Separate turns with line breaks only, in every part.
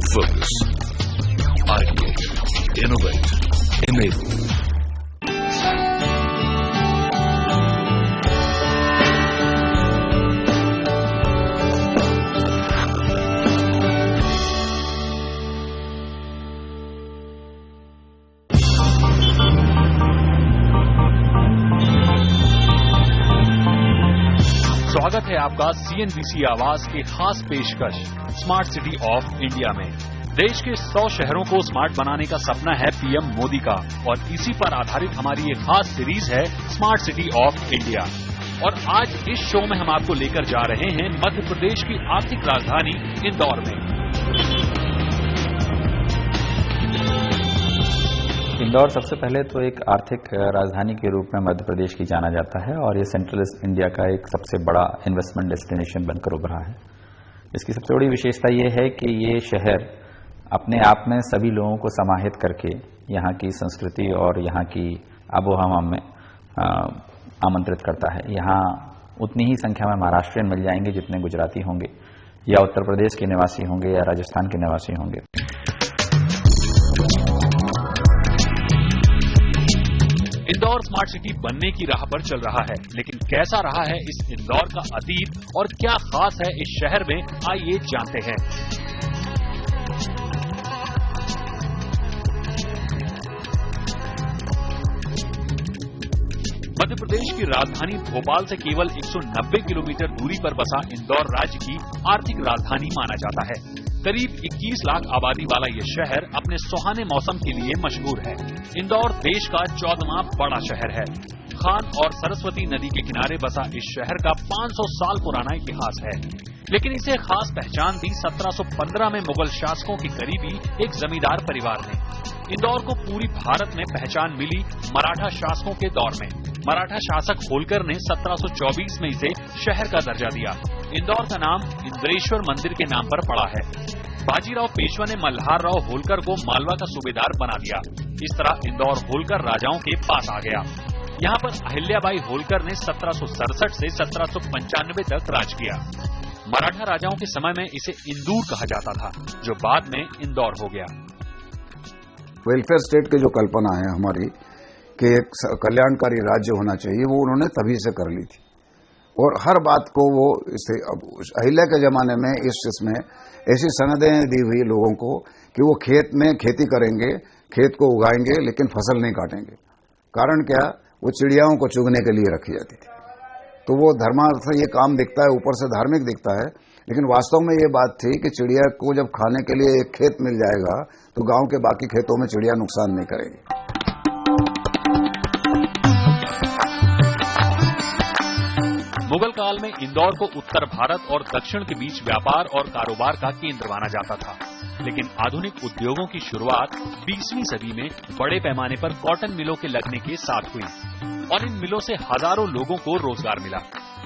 Focus. Ideate. Innovate. Enable.
स्वागत है आपका CNBC आवाज की खास पेशकश स्मार्ट सिटी ऑफ इंडिया में। देश के 100 शहरों को स्मार्ट बनाने का सपना है पीएम मोदी का और इसी पर आधारित हमारी ये खास सीरीज है स्मार्ट सिटी ऑफ इंडिया। और आज इस शो में हम आपको लेकर जा रहे हैं मध्य प्रदेश की आर्थिक राजधानी इंदौर में।
इंदौर सबसे पहले तो एक आर्थिक राजधानी के रूप में मध्य प्रदेश की जाना जाता है और ये सेंट्रल इंडिया का एक सबसे बड़ा इन्वेस्टमेंट डेस्टिनेशन बनकर उभरा है। इसकी सबसे बड़ी विशेषता ये है कि ये शहर अपने आप में सभी लोगों को समाहित करके यहाँ की संस्कृति और यहाँ की आबोहवा में आमंत्रित करता है। यहाँ उतनी ही संख्या में महाराष्ट्रियन मिल जाएंगे जितने गुजराती होंगे या उत्तर प्रदेश के निवासी होंगे या राजस्थान के निवासी होंगे।
इंदौर स्मार्ट सिटी बनने की राह पर चल रहा है, लेकिन कैसा रहा है इस इंदौर का अतीत और क्या खास है इस शहर में, आइए जानते हैं। मध्य प्रदेश की राजधानी भोपाल से केवल 190 किलोमीटर दूरी पर बसा इंदौर राज्य की आर्थिक राजधानी माना जाता है। करीब 21 लाख आबादी वाला ये शहर अपने सुहाने मौसम के लिए मशहूर है। इंदौर देश का 14वां बड़ा शहर है। खान और सरस्वती नदी के किनारे बसा इस शहर का 500 साल पुराना इतिहास है, लेकिन इसे खास पहचान दी 1715 में मुगल शासकों के करीबी एक जमींदार परिवार ने। इंदौर को पूरी भारत में पहचान मिली मराठा शासकों के दौर में। मराठा शासक होलकर ने 1724 में इसे शहर का दर्जा दिया। इंदौर का नाम इंद्रेश्वर मंदिर के नाम पर पड़ा है। बाजीराव पेशवा ने मल्हार राव होलकर को मालवा का सूबेदार बना दिया। इस तरह इंदौर होलकर राजाओं के पास आ गया। यहाँ पर अहिल्याबाई होलकर ने 1767 से 1795 तक राज किया। मराठा राजाओं के समय में इसे इंदूर कहा जाता था, जो बाद में इंदौर हो गया।
वेलफेयर स्टेट की जो कल्पना है हमारी कि एक कल्याणकारी राज्य होना चाहिए, वो उन्होंने तभी से कर ली थी और हर बात को वो इसे अब अहिल्या के जमाने में इसमें ऐसी सनदें दी हुई लोगों को कि वो खेत में खेती करेंगे, खेत को उगाएंगे, लेकिन फसल नहीं काटेंगे। कारण क्या? वो चिड़ियाओं को चुगने के लिए रखी जाती थी। तो वो धर्मार्थ ये काम दिखता है, ऊपर से धार्मिक दिखता है, लेकिन वास्तव में ये बात थी कि चिड़िया को जब खाने के लिए एक खेत मिल जाएगा तो गांव के बाकी खेतों में चिड़िया नुकसान नहीं करेगी।
मुगल काल में इंदौर को उत्तर भारत और दक्षिण के बीच व्यापार और कारोबार का केंद्र माना जाता था, लेकिन आधुनिक उद्योगों की शुरुआत 20वीं सदी में बड़े पैमाने पर कॉटन मिलों के लगने के साथ हुई और इन मिलों से हजारों लोगों को रोजगार मिला।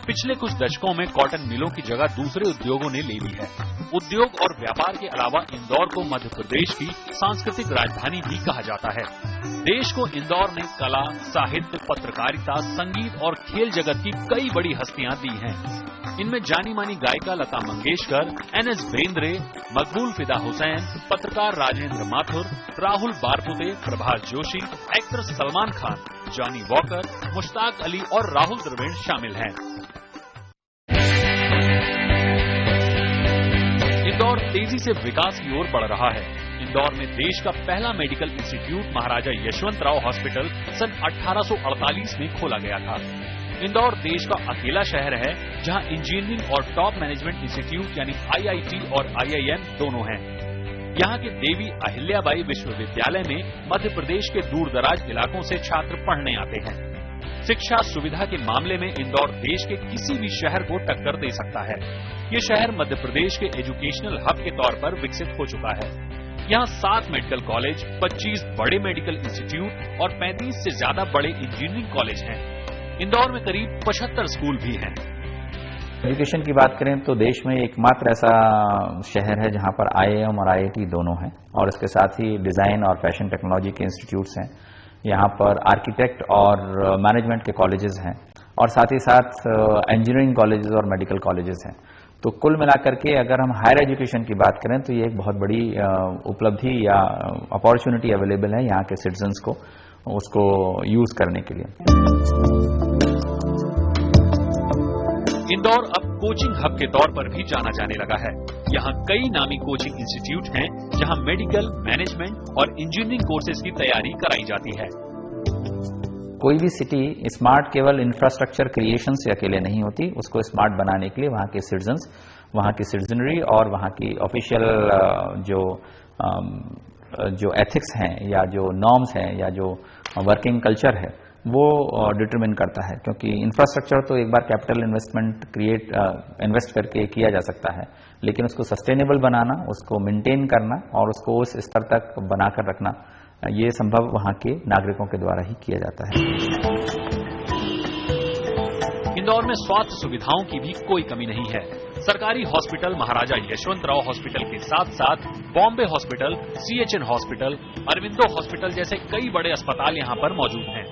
पिछले कुछ दशकों में कॉटन मिलों की जगह दूसरे उद्योगों ने ले ली है। उद्योग और व्यापार के अलावा इंदौर को मध्य प्रदेश की सांस्कृतिक राजधानी भी कहा जाता है। देश को इंदौर ने कला, साहित्य, पत्रकारिता, संगीत और खेल जगत की कई बड़ी हस्तियां दी हैं। इनमें जानी मानी गायिका लता मंगेशकर, NS बेंद्रे, मकबूल फिदा हुसैन, पत्रकार राजेंद्र माथुर, राहुल बारपुते, प्रभास जोशी, एक्टर सलमान खान, जॉनी वॉकर, मुश्ताक अली और राहुल द्रविड़ शामिल हैं। इंदौर तेजी से विकास की ओर बढ़ रहा है। इंदौर में देश का पहला मेडिकल इंस्टीट्यूट महाराजा यशवंतराव हॉस्पिटल सन 1848 में खोला गया था। इंदौर देश का अकेला शहर है जहां इंजीनियरिंग और टॉप मैनेजमेंट इंस्टीट्यूट यानी IIT और IIM दोनों हैं। यहाँ के देवी अहिल्याबाई विश्वविद्यालय में मध्य प्रदेश के दूर दराज इलाकों से छात्र पढ़ने आते हैं। शिक्षा सुविधा के मामले में इंदौर देश के किसी भी शहर को टक्कर दे सकता है। ये शहर मध्य प्रदेश के एजुकेशनल हब के तौर पर विकसित हो चुका है। यहाँ 7 मेडिकल कॉलेज, 25 बड़े मेडिकल इंस्टीट्यूट और 35 से ज्यादा बड़े इंजीनियरिंग कॉलेज हैं। इंदौर में करीब 75 स्कूल भी हैं।
एजुकेशन की बात करें तो देश में एकमात्र ऐसा शहर है जहां पर IIM और IIT दोनों हैं और इसके साथ ही डिजाइन और फैशन टेक्नोलॉजी के इंस्टीट्यूट्स हैं। यहाँ पर आर्किटेक्ट और मैनेजमेंट के कॉलेजेस हैं और साथ ही साथ इंजीनियरिंग कॉलेजेस और मेडिकल कॉलेजेस हैं। तो कुल मिलाकर के अगर हम हायर एजुकेशन की बात करें तो ये एक बहुत बड़ी उपलब्धि या अपॉर्चुनिटी अवेलेबल है यहाँ के सिटीजन्स को उसको यूज करने के लिए।
इंदौर अब कोचिंग हब के तौर पर भी जाना जाने लगा है। यहाँ कई नामी कोचिंग इंस्टीट्यूट हैं जहाँ मेडिकल, मैनेजमेंट और इंजीनियरिंग कोर्सेज की तैयारी कराई जाती है।
कोई भी सिटी स्मार्ट केवल इंफ्रास्ट्रक्चर क्रिएशन से अकेले नहीं होती, उसको स्मार्ट बनाने के लिए वहाँ के सिटीजन्स, वहाँ की सिटीजनरी और वहाँ की ऑफिशियल जो एथिक्स हैं या जो नॉर्म्स हैं या जो वर्किंग कल्चर है वो डिटरमिन करता है। क्योंकि इंफ्रास्ट्रक्चर तो एक बार कैपिटल इन्वेस्टमेंट इन्वेस्ट करके किया जा सकता है, लेकिन उसको सस्टेनेबल बनाना, उसको मेंटेन करना और उसको उस स्तर तक बनाकर रखना ये संभव वहां के नागरिकों के द्वारा ही किया जाता है।
इंदौर में स्वास्थ्य सुविधाओं की भी कोई कमी नहीं है। सरकारी हॉस्पिटल महाराजा यशवंतराव हॉस्पिटल के साथ साथ Bombay hospital, CHN hospital, Aurobindo hospital जैसे कई बड़े अस्पताल यहाँ पर मौजूद हैं।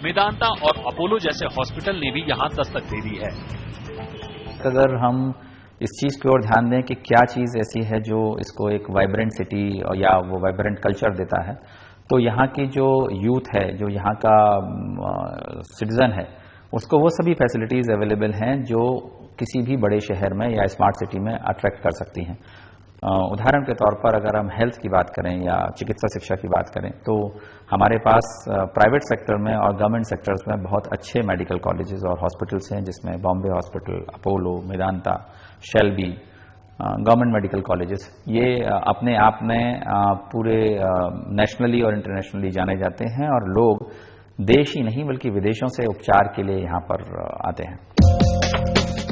मेदांता और अपोलो जैसे हॉस्पिटल ने भी यहाँ दस्तक दे दी है।
अगर हम इस चीज की ओर ध्यान दें कि क्या चीज ऐसी है जो इसको एक वाइब्रेंट सिटी या वो वाइब्रेंट कल्चर देता है, तो यहाँ की जो यूथ है, जो यहाँ का सिटीजन है, उसको वो सभी फैसिलिटीज अवेलेबल हैं जो किसी भी बड़े शहर में या स्मार्ट सिटी में अट्रैक्ट कर सकती हैं। उदाहरण के तौर पर अगर हम हेल्थ की बात करें या चिकित्सा शिक्षा की बात करें तो हमारे पास प्राइवेट सेक्टर में और गवर्नमेंट सेक्टर्स में बहुत अच्छे मेडिकल कॉलेजेस और हॉस्पिटल्स हैं, जिसमें Bombay hospital, Apollo, Medanta, Shelby, government medical colleges, ये अपने आप में पूरे नेशनली और इंटरनेशनली जाने जाते हैं और लोग देश ही नहीं बल्कि विदेशों से उपचार के लिए यहाँ पर आते हैं।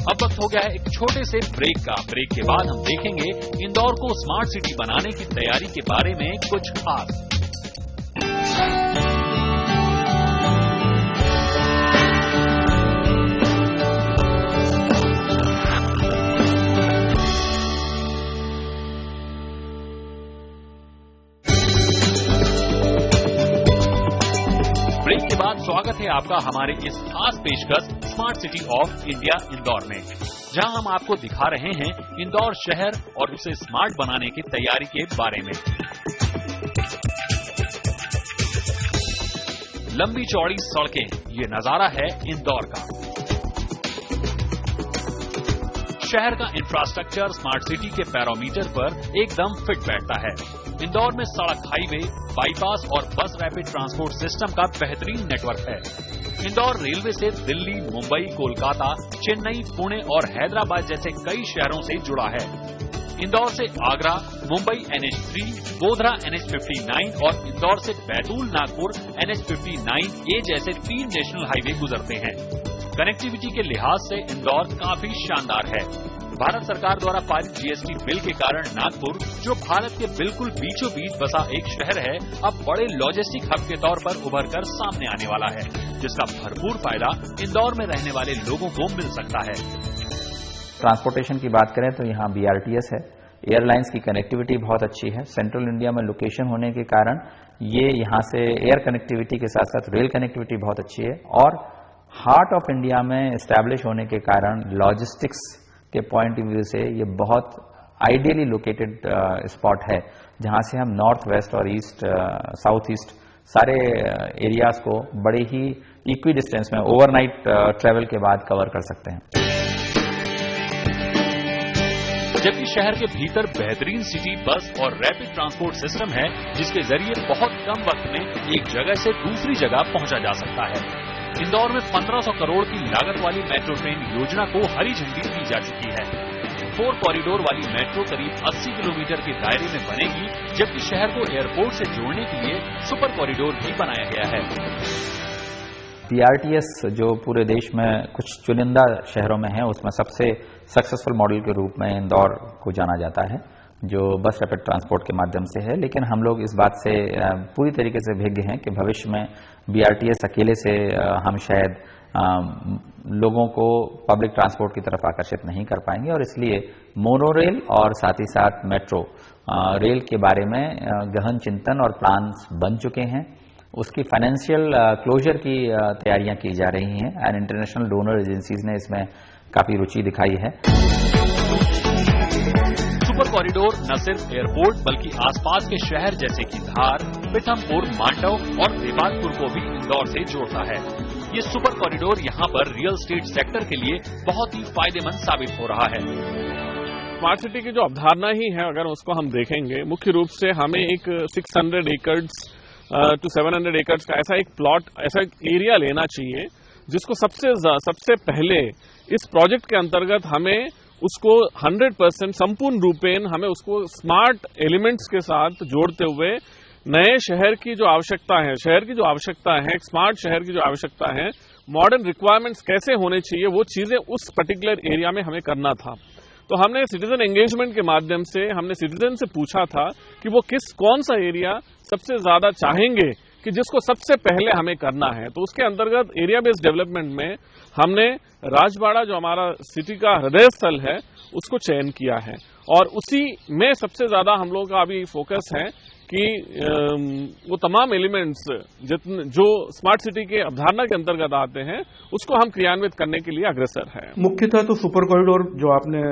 अब वक्त हो गया है एक छोटे से ब्रेक का। ब्रेक के बाद हम देखेंगे इंदौर को स्मार्ट सिटी बनाने की तैयारी के बारे में कुछ खास। ब्रेक के बाद स्वागत है आपका हमारे इस खास पेशकश smart city of India Indore में, जहां हम आपको दिखा रहे हैं इंदौर शहर और उसे स्मार्ट बनाने की तैयारी के बारे में। लंबी चौड़ी सड़कें, ये नजारा है इंदौर का। शहर का इंफ्रास्ट्रक्चर स्मार्ट सिटी के पैरामीटर पर एकदम फिट बैठता है। इंदौर में सड़क, हाईवे, बाईपास और बस रैपिड ट्रांसपोर्ट सिस्टम का बेहतरीन नेटवर्क है। इंदौर रेलवे से दिल्ली, मुंबई, कोलकाता, चेन्नई, पुणे और हैदराबाद जैसे कई शहरों से जुड़ा है। इंदौर से आगरा, मुंबई NH3, गोधरा NH59 और इंदौर से बैतूल, नागपुर NH59 ये जैसे 3 नेशनल हाईवे गुजरते हैं। कनेक्टिविटी के लिहाज से इंदौर काफी शानदार है। भारत सरकार द्वारा पारित GST बिल के कारण नागपुर, जो भारत के बिल्कुल बीचों बीच बसा एक शहर है, अब बड़े लॉजिस्टिक हब के तौर पर उभर कर सामने आने वाला है, जिसका भरपूर फायदा इंदौर में रहने वाले लोगों को मिल सकता है।
ट्रांसपोर्टेशन की बात करें तो यहाँ BRTS है, एयरलाइंस की कनेक्टिविटी बहुत अच्छी है। सेंट्रल इंडिया में लोकेशन होने के कारण ये यहाँ से एयर कनेक्टिविटी के साथ साथ रेल कनेक्टिविटी बहुत अच्छी है और हार्ट ऑफ इंडिया में एस्टैब्लिश होने के कारण लॉजिस्टिक्स के पॉइंट ऑफ व्यू से ये बहुत आइडियली लोकेटेड स्पॉट है, जहां से हम नॉर्थ वेस्ट और ईस्ट, साउथ ईस्ट सारे एरियाज को बड़े ही इक्वी डिस्टेंस में ओवरनाइट ट्रेवल के बाद कवर कर सकते हैं।
जबकि शहर के भीतर बेहतरीन सिटी बस और रैपिड ट्रांसपोर्ट सिस्टम है, जिसके जरिए बहुत कम वक्त में एक जगह से दूसरी जगह पहुंचा जा सकता है। इंदौर में 1500 करोड़ की लागत वाली मेट्रो ट्रेन योजना को हरी झंडी दी जा चुकी है। 4 कॉरिडोर वाली मेट्रो करीब 80 किलोमीटर के दायरे में बनेगी, जबकि शहर को एयरपोर्ट से जोड़ने के लिए सुपर कॉरिडोर भी बनाया गया है।
BRTS जो पूरे देश में कुछ चुनिंदा शहरों में है, उसमें सबसे सक्सेसफुल मॉडल के रूप में इंदौर को जाना जाता है, जो बस रैपिड ट्रांसपोर्ट के माध्यम से है। लेकिन हम लोग इस बात से पूरी तरीके से भिज्ञ हैं कि भविष्य में BRTS अकेले से हम शायद लोगों को पब्लिक ट्रांसपोर्ट की तरफ आकर्षित नहीं कर पाएंगे और इसलिए मोनो रेल और साथ ही साथ मेट्रो रेल के बारे में गहन चिंतन और प्लान्स बन चुके हैं। उसकी फाइनेंशियल क्लोजर की तैयारियां की जा रही हैं एंड इंटरनेशनल डोनर एजेंसीज ने इसमें काफी रुचि दिखाई है।
सुपर कॉरिडोर न सिर्फ एयरपोर्ट बल्कि आसपास के शहर जैसे कि धार, पीथमपुर, मांडव और देवालपुर को भी इंदौर से जोड़ता है। ये सुपर कॉरिडोर यहाँ पर रियल एस्टेट सेक्टर के लिए बहुत ही फायदेमंद साबित हो रहा है।
स्मार्ट सिटी की जो अवधारणा ही है, अगर उसको हम देखेंगे, मुख्य रूप से हमें एक 600 एकर्स टू 700 एकर्स का ऐसा एक प्लॉट, ऐसा एक एरिया लेना चाहिए जिसको सबसे पहले इस प्रोजेक्ट के अंतर्गत हमें उसको 100% संपूर्ण रूपेण हमें उसको स्मार्ट एलिमेंट्स के साथ जोड़ते हुए नए शहर की जो आवश्यकता है, स्मार्ट शहर की जो आवश्यकता है, मॉडर्न रिक्वायरमेंट्स कैसे होने चाहिए, वो चीजें उस पर्टिकुलर एरिया में हमें करना था। तो हमने सिटीजन एंगेजमेंट के माध्यम से हमने सिटीजन से पूछा था कि वो कौन सा एरिया सबसे ज्यादा चाहेंगे कि जिसको सबसे पहले हमें करना है। तो उसके अंतर्गत एरिया बेस्ड डेवलपमेंट में हमने राजबाड़ा, जो हमारा सिटी का हृदय स्थल है, उसको चयन किया है और उसी में सबसे ज्यादा हम लोगों का अभी फोकस है कि वो तमाम एलिमेंट्स जो स्मार्ट सिटी के अवधारणा के अंतर्गत आते हैं उसको हम क्रियान्वित करने के लिए अग्रसर है।
मुख्यतः तो सुपर कॉरिडोर जो आपने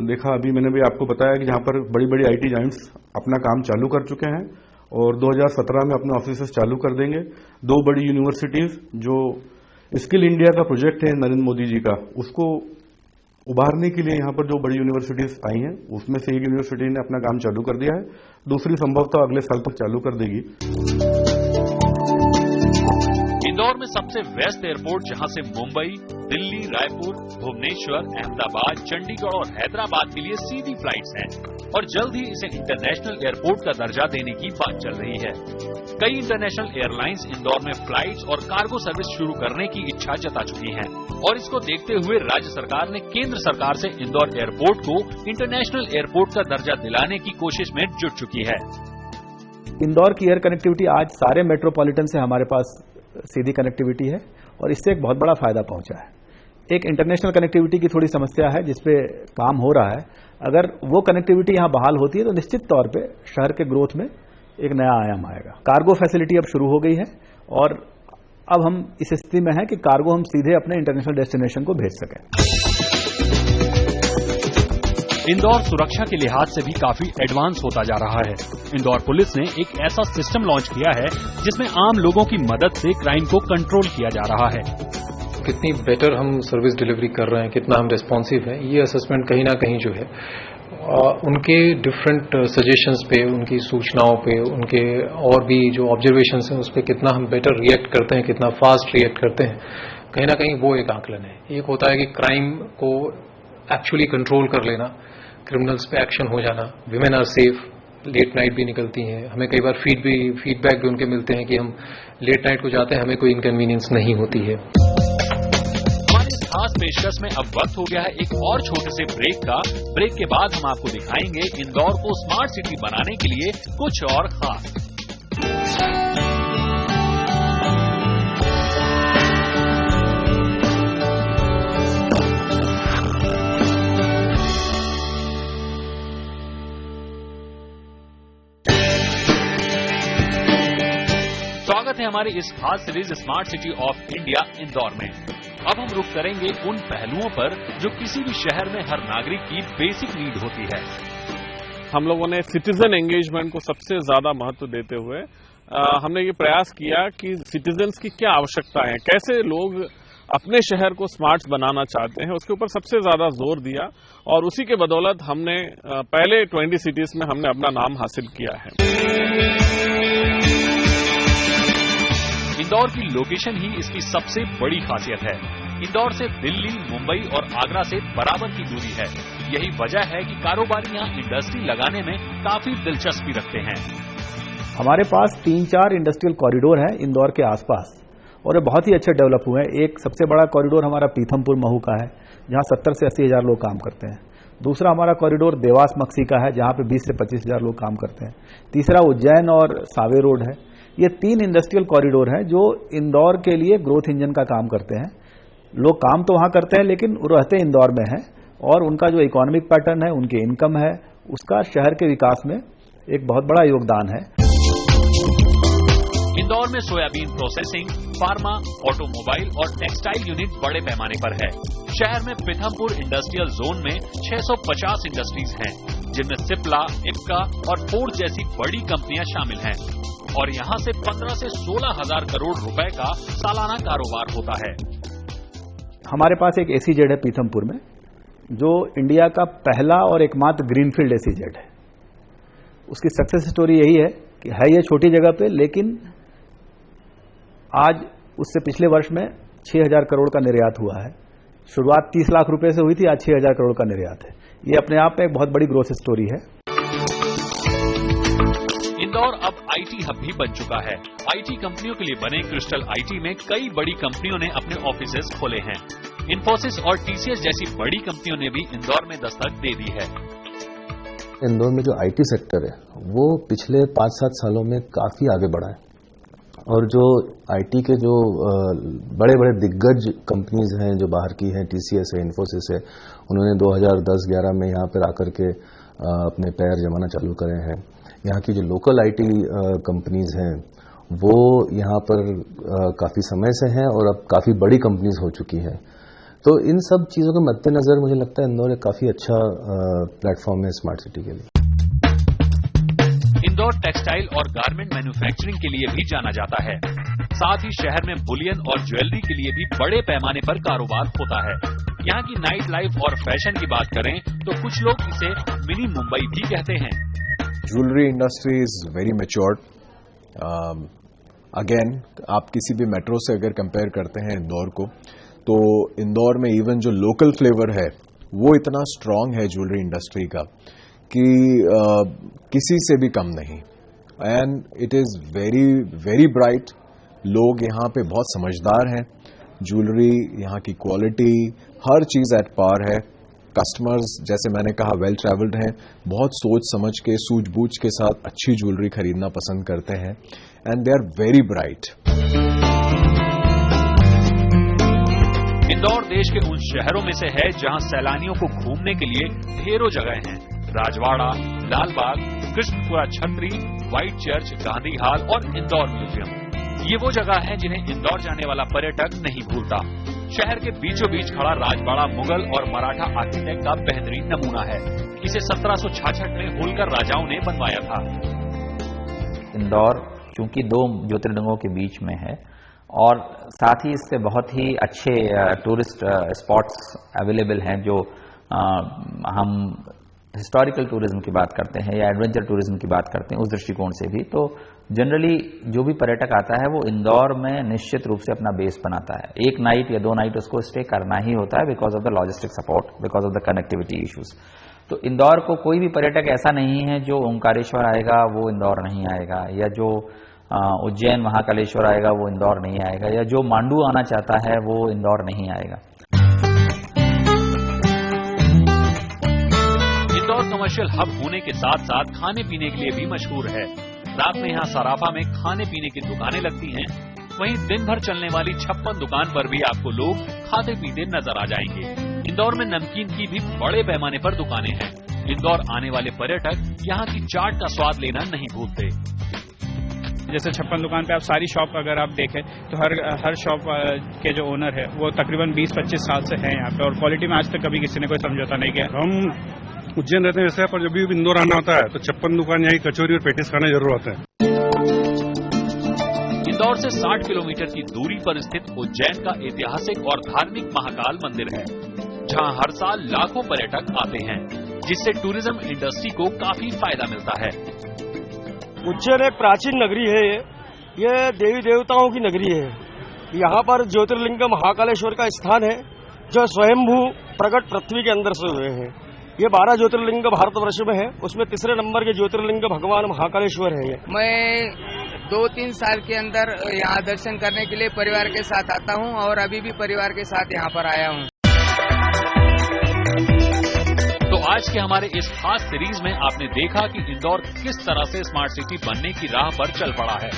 देखा, अभी मैंने भी आपको बताया कि जहां पर बड़ी बड़ी आईटी जायंट्स अपना काम चालू कर चुके हैं और 2017 में अपने ऑफिसेस चालू कर देंगे। 2 बड़ी यूनिवर्सिटीज जो स्किल इंडिया का प्रोजेक्ट है नरेंद्र मोदी जी का, उसको उभारने के लिए यहाँ पर जो बड़ी यूनिवर्सिटीज आई हैं उसमें से एक यूनिवर्सिटी ने अपना काम चालू कर दिया है, दूसरी संभवतः अगले साल तक चालू कर देगी।
इंदौर में सबसे व्यस्त एयरपोर्ट, जहां से मुंबई, दिल्ली, रायपुर, भुवनेश्वर, अहमदाबाद, चंडीगढ़ और हैदराबाद के लिए सीधी फ्लाइट्स हैं और जल्द ही इसे इंटरनेशनल एयरपोर्ट का दर्जा देने की बात चल रही है। कई इंटरनेशनल एयरलाइंस इंदौर में फ्लाइट्स और कार्गो सर्विस शुरू करने की इच्छा जता चुकी हैं और इसको देखते हुए राज्य सरकार ने केंद्र सरकार से इंदौर एयरपोर्ट को इंटरनेशनल एयरपोर्ट का दर्जा दिलाने की कोशिश में जुट चुकी है।
इंदौर की एयर कनेक्टिविटी आज सारे मेट्रोपॉलिटन से हमारे पास सीधी कनेक्टिविटी है और इससे एक बहुत बड़ा फायदा पहुंचा है। एक इंटरनेशनल कनेक्टिविटी की थोड़ी समस्या है जिसपे काम हो रहा है। अगर वो कनेक्टिविटी यहां बहाल होती है तो निश्चित तौर पे शहर के ग्रोथ में एक नया आयाम आएगा। कार्गो फैसिलिटी अब शुरू हो गई है और अब हम इस स्थिति में हैं कि कार्गो हम सीधे अपने इंटरनेशनल डेस्टिनेशन को भेज सकें।
इंदौर सुरक्षा के लिहाज से भी काफी एडवांस होता जा रहा है। इंदौर पुलिस ने एक ऐसा सिस्टम लॉन्च किया है जिसमें आम लोगों की मदद से क्राइम को कंट्रोल किया जा रहा है।
कितनी बेटर हम सर्विस डिलीवरी कर रहे हैं, कितना हम रिस्पॉन्सिव हैं, ये असेसमेंट कहीं ना कहीं जो है उनके डिफरेंट सजेशंस पे, उनकी सूचनाओं पे, उनके और भी जो ऑब्जर्वेशंस हैं उस पर कितना हम बेटर रिएक्ट करते हैं, कितना फास्ट रिएक्ट करते हैं, कहीं ना कहीं वो एक आकलन है। एक होता है कि क्राइम को एक्चुअली कंट्रोल कर लेना, क्रिमिनल्स पे एक्शन हो जाना, women are safe, late night भी निकलती हैं, हमें कई बार फीडबैक भी उनके मिलते हैं कि हम लेट नाइट को जाते हैं, हमें कोई इनकन्वीनियंस नहीं होती है।
खास पेशकश में अब वक्त हो गया है एक और छोटे से ब्रेक का। ब्रेक के बाद हम आपको दिखाएंगे इंदौर को स्मार्ट सिटी बनाने के लिए कुछ और खास। स्वागत है हमारी इस खास series smart city of India Indore में। अब हम रुक करेंगे उन पहलुओं पर जो किसी भी शहर में हर नागरिक की बेसिक नीड होती है।
हम लोगों ने सिटीजन एंगेजमेंट को सबसे ज्यादा महत्व देते हुए हमने ये प्रयास किया कि सिटीजन्स की क्या आवश्यकता है, कैसे लोग अपने शहर को स्मार्ट बनाना चाहते हैं, उसके ऊपर सबसे ज्यादा जोर दिया और उसी के बदौलत हमने पहले 20 सिटीज में हमने अपना नाम हासिल किया है।
इंदौर की लोकेशन ही इसकी सबसे बड़ी खासियत है। इंदौर से दिल्ली, मुंबई और आगरा से बराबर की दूरी है। यही वजह है कि कारोबारी यहाँ इंडस्ट्री लगाने में काफी दिलचस्पी रखते हैं।
हमारे पास 3-4 इंडस्ट्रियल कॉरिडोर हैं इंदौर के आसपास और ये बहुत ही अच्छे डेवलप हुए हैं। एक सबसे बड़ा कॉरिडोर हमारा पीथमपुर महू का है जहाँ 70 से 80 हजार लोग काम करते हैं। दूसरा हमारा कॉरिडोर देवास मक्सी का है जहाँ पे 20 से 25 हजार लोग काम करते हैं। तीसरा उज्जैन और सावे रोड है। ये 3 इंडस्ट्रियल कॉरिडोर हैं जो इंदौर के लिए ग्रोथ इंजन का काम करते हैं। लोग काम तो वहां करते हैं लेकिन रहते इंदौर में हैं और उनका जो इकोनॉमिक पैटर्न है, उनकी इनकम है, उसका शहर के विकास में एक बहुत बड़ा योगदान है।
इंदौर में सोयाबीन प्रोसेसिंग, फार्मा, ऑटोमोबाइल और टेक्सटाइल यूनिट बड़े पैमाने पर है। शहर में पीथमपुर इंडस्ट्रियल जोन में 650 इंडस्ट्रीज हैं, जिनमें सिप्ला, इप्का और फोर्ड जैसी बड़ी कंपनियां शामिल हैं और यहां से 15 से 16 हजार करोड़ रुपए का सालाना कारोबार होता है।
हमारे पास एक एसीजेड है पीथमपुर में, जो इंडिया का पहला और एकमात्र ग्रीनफील्ड एसीजेड है। उसकी सक्सेस स्टोरी यही है कि है ये छोटी जगह पे, लेकिन आज उससे पिछले वर्ष में 6000 करोड़ का निर्यात हुआ है। शुरुआत 30 लाख रुपए से हुई थी, आज 6000 करोड़ का निर्यात है। ये अपने आप में एक बहुत बड़ी ग्रोथ स्टोरी है।
इंदौर अब आईटी हब भी बन चुका है। आईटी कंपनियों के लिए बने क्रिस्टल आईटी में कई बड़ी कंपनियों ने अपने ऑफिसेज खोले हैं। इन्फोसिस और टीसीएस जैसी बड़ी कंपनियों ने भी इंदौर में दस्तक दे दी है।
इंदौर में जो आईटी सेक्टर है वो पिछले 5-7 सालों में काफी आगे बढ़ा है और जो आईटी के जो बड़े बड़े दिग्गज कंपनीज हैं जो बाहर की हैं, टीसीएस है, इन्फोसिस है, उन्होंने 2010-11 में यहाँ पर आकर के अपने पैर जमाना चालू करे हैं। यहाँ की जो लोकल आईटी कंपनीज हैं वो यहाँ पर काफी समय से हैं और अब काफी बड़ी कंपनीज हो चुकी हैं। तो इन सब चीजों के मद्देनजर मुझे लगता है इंदौर एक काफी अच्छा प्लेटफॉर्म है स्मार्ट सिटी के लिए।
इंदौर टेक्सटाइल और गारमेंट मैन्युफैक्चरिंग के लिए भी जाना जाता है। साथ ही शहर में बुलियन और ज्वेलरी के लिए भी बड़े पैमाने पर कारोबार होता है। यहाँ की नाइट लाइफ और फैशन की बात करें तो कुछ लोग इसे मिनी मुंबई भी कहते हैं।
Jewellery industry is very matured. Again आप किसी भी मेट्रो से अगर कंपेयर करते हैं इंदौर को, तो इंदौर में इवन जो लोकल फ्लेवर है वो इतना स्ट्रांग है ज्वेलरी इंडस्ट्री का कि किसी से भी कम नहीं। And it is very very bright. लोग यहाँ पे बहुत समझदार हैं। ज्वेलरी, यहाँ की क्वालिटी, हर चीज एट पार है। कस्टमर्स, जैसे मैंने कहा, वेल ट्रैवल्ड हैं, बहुत सोच समझ के, सूझबूझ के साथ अच्छी ज्वेलरी खरीदना पसंद करते हैं and they are very bright.
Indore देश के उन शहरों में से है जहां सैलानियों को घूमने के लिए ढेरों जगह हैं। राजवाड़ा, लालबाग, कृष्णपुरा छतरी, व्हाइट चर्च, गांधी हाल और इंदौर म्यूजियम, ये वो जगह हैं जिन्हें इंदौर जाने वाला पर्यटक नहीं भूलता। शहर के बीचों बीच खड़ा राजवाड़ा मुगल और मराठा आर्किटेक्ट का बेहतरीन नमूना है। इसे 1766 में होलकर राजाओं ने बनवाया था।
इंदौर चूंकि 2 ज्योतिर्लिंगों के बीच में है और साथ ही इससे बहुत ही अच्छे टूरिस्ट स्पॉट्स अवेलेबल हैं, जो हम हिस्टोरिकल टूरिज्म की बात करते हैं या एडवेंचर टूरिज्म की बात करते हैं, उस दृष्टिकोण से भी। तो जनरली जो भी पर्यटक आता है वो इंदौर में निश्चित रूप से अपना बेस बनाता है। 1 नाइट या 2 नाइट उसको स्टे करना ही होता है because of the logistic support, because of the connectivity issues. तो इंदौर को कोई भी पर्यटक ऐसा नहीं है जो ओंकारेश्वर आएगा वो इंदौर नहीं आएगा, या जो उज्जैन महाकालेश्वर आएगा वो इंदौर नहीं आएगा, या जो मांडू आना चाहता है वो इंदौर नहीं आएगा।
इंदौर कमर्शियल हब होने के साथ साथ खाने पीने के लिए भी मशहूर है। रात में यहाँ सराफा में खाने पीने की दुकानें लगती हैं। वहीं दिन भर चलने वाली 56 दुकान पर भी आपको लोग खाते पीते नजर आ जाएंगे। इंदौर में नमकीन की भी बड़े पैमाने पर दुकानें हैं। इंदौर आने वाले पर्यटक यहाँ की चाट का स्वाद लेना नहीं भूलते।
जैसे 56 दुकान पे आप सारी शॉप अगर आप देखें तो हर शॉप के जो ओनर है वो तकरीबन 20-25 साल से हैं यहाँ पे, और क्वालिटी में आज तक कभी किसी ने कोई समझौता नहीं किया।
हम उज्जैन रहते हैं वैसे, पर जब भी इंदौर आना होता है तो 56 दुकान यही कचौरी और पेटिस खाना जरूर आता है।
इंदौर से 60 किलोमीटर की दूरी पर स्थित उज्जैन का ऐतिहासिक और धार्मिक महाकाल मंदिर है, जहां हर साल लाखों पर्यटक आते हैं, जिससे टूरिज्म इंडस्ट्री को काफी फायदा मिलता है।
उज्जैन एक प्राचीन नगरी है। ये देवी देवताओं की नगरी है। यहाँ पर ज्योतिर्लिंग महाकालेश्वर का स्थान है, जो स्वयंभू प्रकट पृथ्वी के अंदर से हुए हैं। ये 12 ज्योतिर्लिंग भारतवर्ष में है, उसमें तीसरे नंबर के ज्योतिर्लिंग भगवान महाकालेश्वर है। ये
मैं 2-3 साल के अंदर यहाँ दर्शन करने के लिए परिवार के साथ आता हूँ और अभी भी परिवार के साथ यहाँ पर आया हूँ।
तो आज के हमारे इस खास सीरीज में आपने देखा कि इंदौर किस तरह से स्मार्ट सिटी बनने की राह पर चल पड़ा है।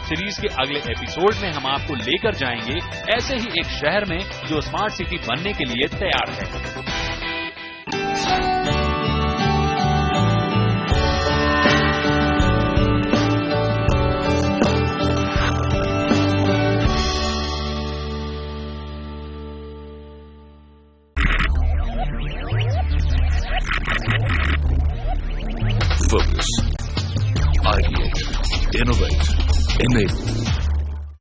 सीरीज के अगले एपिसोड में हम आपको लेकर जाएंगे ऐसे ही एक शहर में जो स्मार्ट सिटी बनने के लिए तैयार है।
focus. Ideate, innovate, enable.